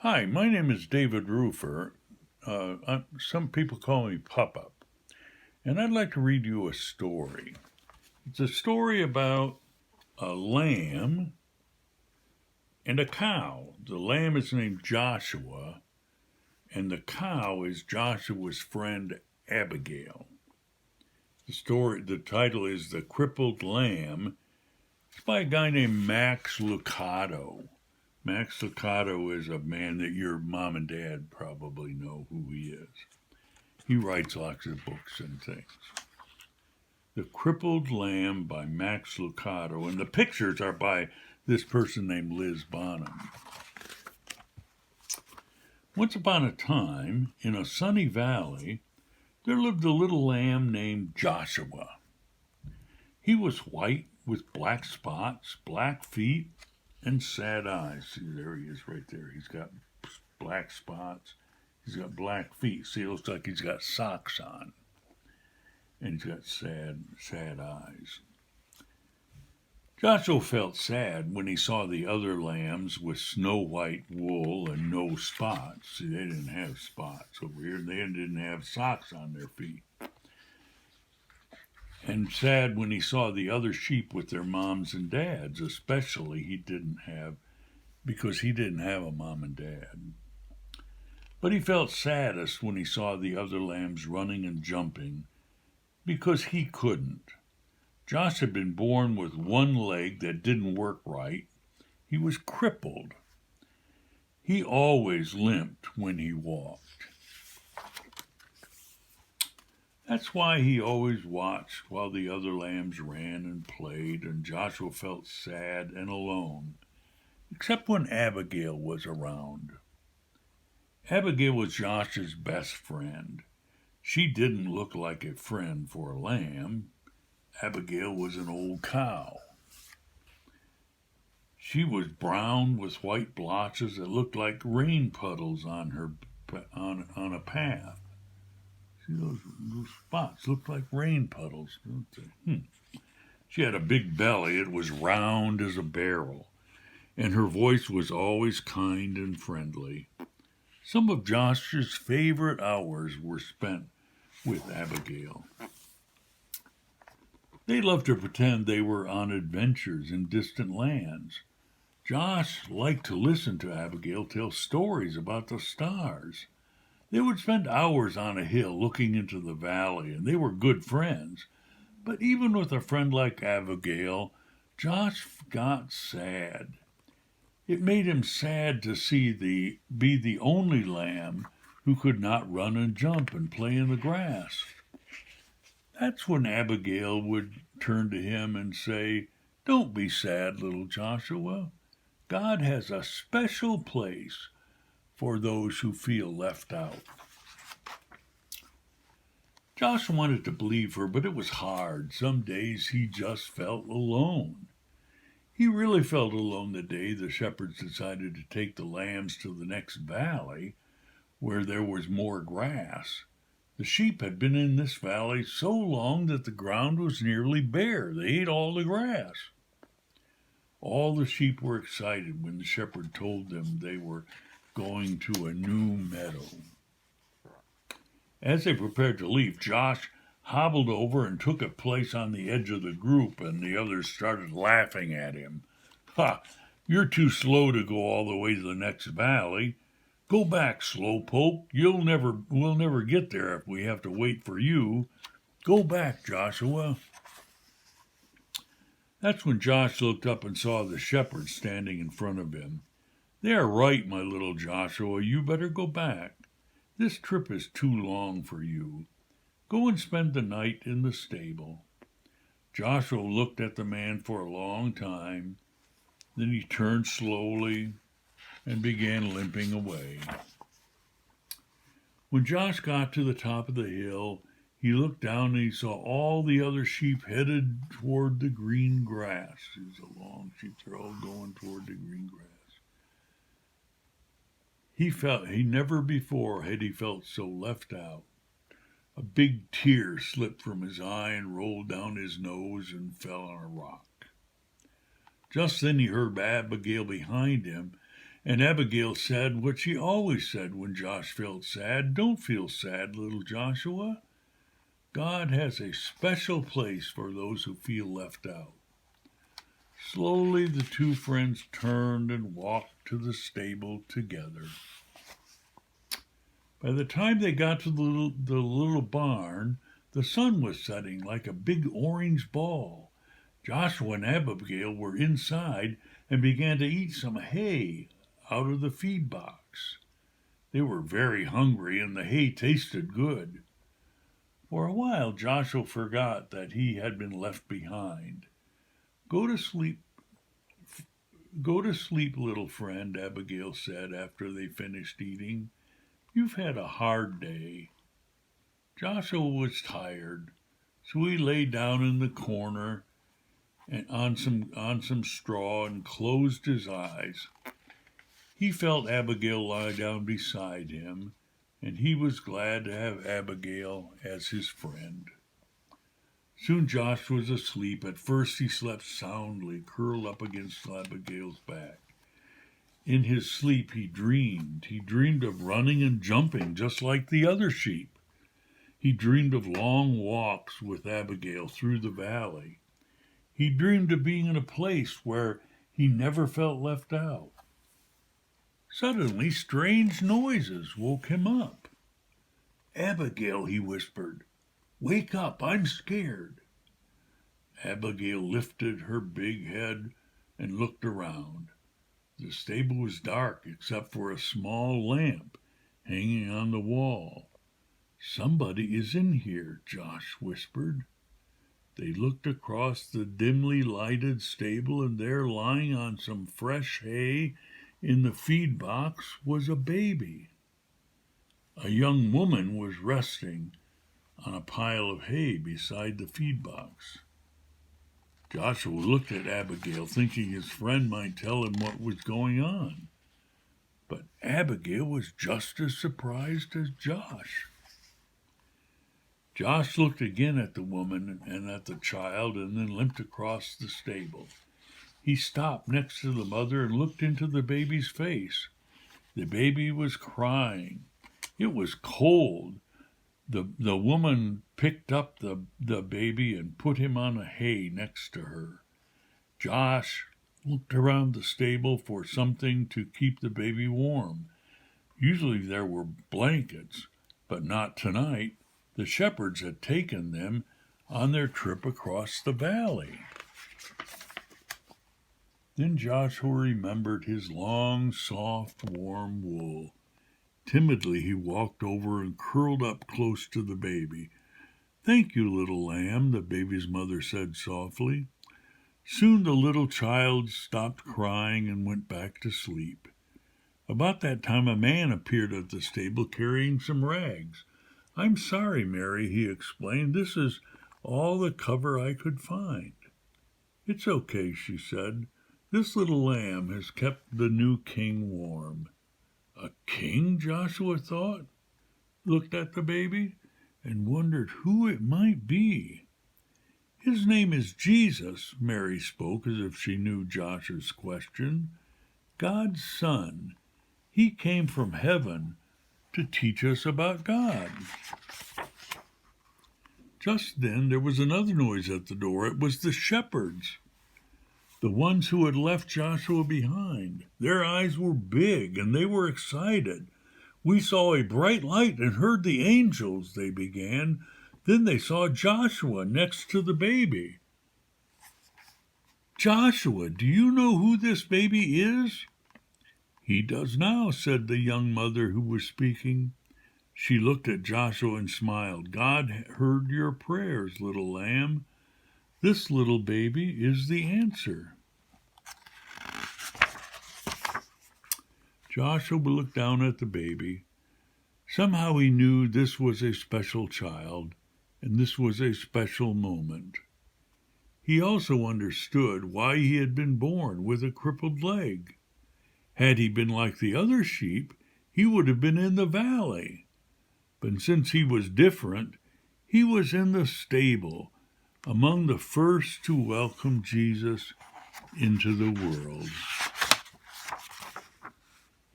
Hi, my name is David Ruffer. Some people call me Pop-Up, and I'd like to read you a story. It's a story about a lamb and a cow. The lamb is named Joshua, and the cow is Joshua's friend Abigail. The title is The Crippled Lamb. It's by a guy named Max Lucado. Max Lucado is a man that your mom and dad probably know who he is. He writes lots of books and things. The Crippled Lamb by Max Lucado, and the pictures are by this person named Liz Bonham. Once upon a time, in a sunny valley, there lived a little lamb named Joshua. He was white with black spots, black feet, and sad eyes. See, there he is right there. He's got black spots. He's got black feet. See, it looks like he's got socks on. And he's got sad eyes. Joshua felt sad when he saw the other lambs with snow white wool and no spots. See, they didn't have spots over here. They didn't have socks on their feet. And sad when he saw the other sheep with their moms and dads, especially because he didn't have a mom and dad. But he felt saddest when he saw the other lambs running and jumping because he couldn't. Josh had been born with one leg that didn't work right. He was crippled. He always limped when he walked. That's why he always watched while the other lambs ran and played, and Joshua felt sad and alone, except when Abigail was around. Abigail was Josh's best friend. She didn't look like a friend for a lamb. Abigail was an old cow. She was brown with white blotches that looked like rain puddles on a path. See, those spots looked like rain puddles, don't they? She had a big belly. It was round as a barrel, and her voice was always kind and friendly. Some of Josh's favorite hours were spent with Abigail. They loved to pretend they were on adventures in distant lands. Josh liked to listen to Abigail tell stories about the stars. They would spend hours on a hill looking into the valley, and they were good friends. But even with a friend like Abigail, Josh got sad. It made him sad to be the only lamb who could not run and jump and play in the grass. That's when Abigail would turn to him and say, "Don't be sad, little Joshua. God has a special place for those who feel left out." Josh wanted to believe her, but it was hard. Some days he just felt alone. He really felt alone the day the shepherds decided to take the lambs to the next valley where there was more grass. The sheep had been in this valley so long that the ground was nearly bare. They ate all the grass. All the sheep were excited when the shepherd told them they were going to a new meadow. As they prepared to leave, Josh hobbled over and took a place on the edge of the group, and the others started laughing at him. "Ha! You're too slow to go all the way to the next valley. Go back, slowpoke. We'll never get there if we have to wait for you. Go back, Joshua." That's when Josh looked up and saw the shepherd standing in front of him. "They are right, my little Joshua. You better go back. This trip is too long for you. Go and spend the night in the stable." Joshua looked at the man for a long time. Then he turned slowly and began limping away. When Josh got to the top of the hill, he looked down and he saw all the other sheep headed toward the green grass. There's a long sheep. They're all going toward the green grass. He never before had he felt so left out. A big tear slipped from his eye and rolled down his nose and fell on a rock. Just then he heard Abigail behind him, And Abigail said what she always said when Josh felt sad. Don't feel sad, little Joshua. God has a special place for those who feel left out. Slowly the two friends turned and walked to the stable together. By the time they got to the little barn, the sun was setting like a big orange ball. Joshua and Abigail were inside and began to eat some hay out of the feed box. They were very hungry and the hay tasted good. For a while Joshua forgot that he had been left behind. Go to sleep, little friend, Abigail said after they finished eating. You've had a hard day. Joshua was tired, so he lay down in the corner and on some straw and closed his eyes. He felt Abigail lie down beside him, and he was glad to have Abigail as his friend. Soon Josh was asleep. At first he slept soundly, curled up against Abigail's back. In his sleep he dreamed. He dreamed of running and jumping just like the other sheep. He dreamed of long walks with Abigail through the valley. He dreamed of being in a place where he never felt left out. Suddenly, strange noises woke him up. Abigail, he whispered, wake up, I'm scared. Abigail lifted her big head and looked around. The stable was dark except for a small lamp hanging on the wall. Somebody is in here, Josh whispered. They looked across the dimly lighted stable, and there, lying on some fresh hay in the feed box, was a baby. A young woman was resting on a pile of hay beside the feed box. Joshua looked at Abigail, thinking his friend might tell him what was going on. But Abigail was just as surprised as Josh. Josh looked again at the woman and at the child and then limped across the stable. He stopped next to the mother and looked into the baby's face. The baby was crying. It was cold. The woman picked up the baby and put him on a hay next to her. Josh looked around the stable for something to keep the baby warm. Usually there were blankets, but not tonight. The shepherds had taken them on their trip across the valley. Then Joshua remembered his long, soft, warm wool. Timidly he walked over and curled up close to the baby. Thank you, little lamb, the baby's mother said softly. Soon the little child stopped crying and went back to sleep. About that time a man appeared at the stable carrying some rags. I'm sorry, Mary, he explained. This is all the cover I could find. It's okay, she said. This little lamb has kept the new king warm. A king, Joshua thought, looked at the baby, and wondered who it might be. His name is Jesus, Mary spoke as if she knew Joshua's question. God's son. He came from heaven to teach us about God. Just then there was another noise at the door. It was the shepherds, the ones who had left Joshua behind. Their eyes were big and they were excited. We saw a bright light and heard the angels, they began. Then they saw Joshua next to the baby. Joshua, do you know who this baby is? He does now, said the young mother who was speaking. She looked at Joshua and smiled. God heard your prayers, little lamb. This little baby is the answer. Joshua looked down at the baby. Somehow he knew this was a special child, and this was a special moment. He also understood why he had been born with a crippled leg. Had he been like the other sheep, he would have been in the valley. But since he was different, he was in the stable, among the first to welcome Jesus into the world.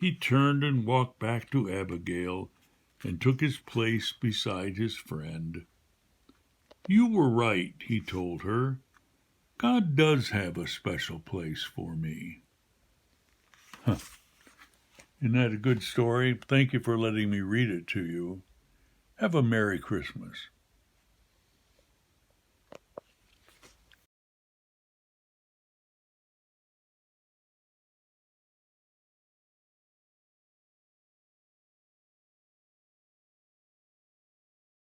He turned and walked back to Abigail and took his place beside his friend. "You were right," he told her. "God does have a special place for me." Huh. Isn't that a good story? Thank you for letting me read it to you. Have a Merry Christmas.